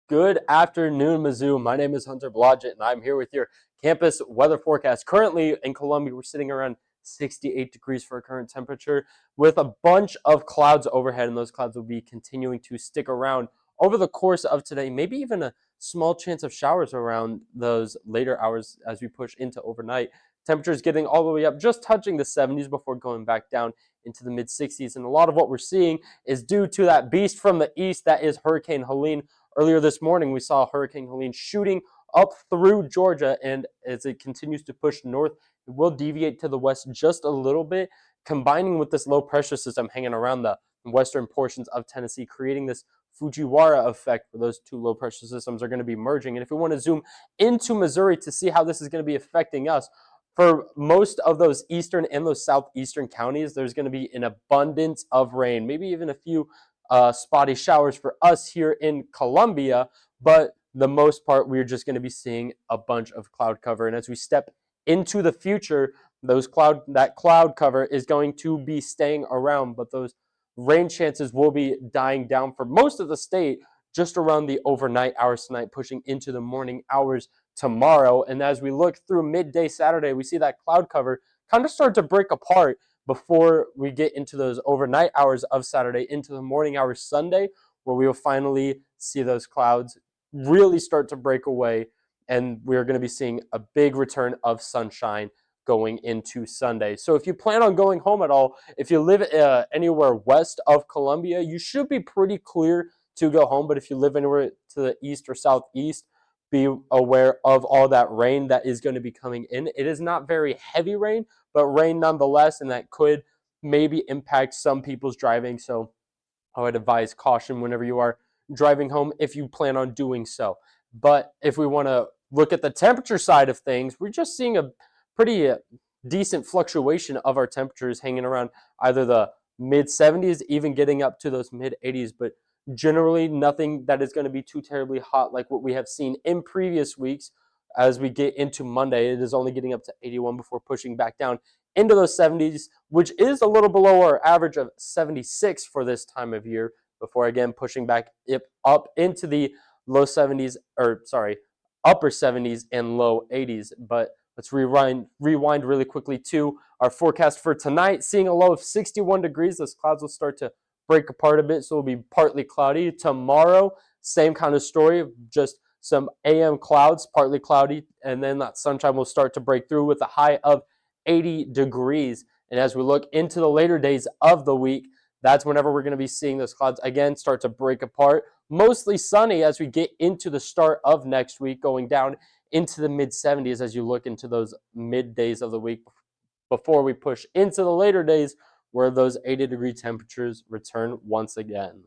Good afternoon, Mizzou. My name is Hunter Blodgett, and I'm here with your campus weather forecast. Currently in Columbia, we're sitting around 68 degrees for our current temperature with a bunch of clouds overhead, and those clouds will be continuing to stick around over the course of today, maybe even a small chance of showers around those later hours as we push into overnight. Temperatures getting all the way up, just touching the 70s before going back down into the mid 60s. And a lot of what we're seeing is due to that beast from the east that is Hurricane Helene. Earlier this morning, we saw Hurricane Helene shooting up through Georgia, and as it continues to push north, it will deviate to the west just a little bit, combining with this low pressure system hanging around the western portions of Tennessee, creating this Fujiwara effect where those two low pressure systems are going to be merging. And if we want to zoom into Missouri to see how this is going to be affecting us, for most of those eastern and those southeastern counties, there's going to be an abundance of rain, maybe even a few spotty showers for us here in Columbia, but the most part, we're just going to be seeing a bunch of cloud cover. And as we step into the future, that cloud cover is going to be staying around, but those rain chances will be dying down for most of the state just around the overnight hours tonight, pushing into the morning hours tomorrow. And as we look through midday Saturday, we see that cloud cover kind of start to break apart before we get into those overnight hours of Saturday into the morning hours Sunday, where we will finally see those clouds really start to break away. And we're going to be seeing a big return of sunshine going into Sunday. So if you plan on going home at all, if you live anywhere west of Columbia, you should be pretty clear to go home. But if you live anywhere to the east or southeast, be aware of all that rain that is going to be coming in. It is not very heavy rain, but rain nonetheless, and that could maybe impact some people's driving. So I would advise caution whenever you are driving home if you plan on doing so. But if we want to look at the temperature side of things, we're just seeing a pretty decent fluctuation of our temperatures hanging around either the mid 70s, even getting up to those mid 80s, but generally nothing that is going to be too terribly hot like what we have seen in previous weeks. As we get into Monday, it is only getting up to 81 before pushing back down into those 70s, which is a little below our average of 76 for this time of year, before again pushing back up into the upper 70s and low 80s. But let's rewind really quickly to our forecast for tonight, seeing a low of 61 degrees. Those clouds will start to break apart a bit, so it'll be partly cloudy. Tomorrow, same kind of story, just some AM clouds, partly cloudy, and then that sunshine will start to break through with a high of 80 degrees. And as we look into the later days of the week, that's whenever we're going to be seeing those clouds again start to break apart. Mostly sunny as we get into the start of next week, going down into the mid 70s as you look into those middays of the week before we push into the later days where those 80-degree temperatures return once again.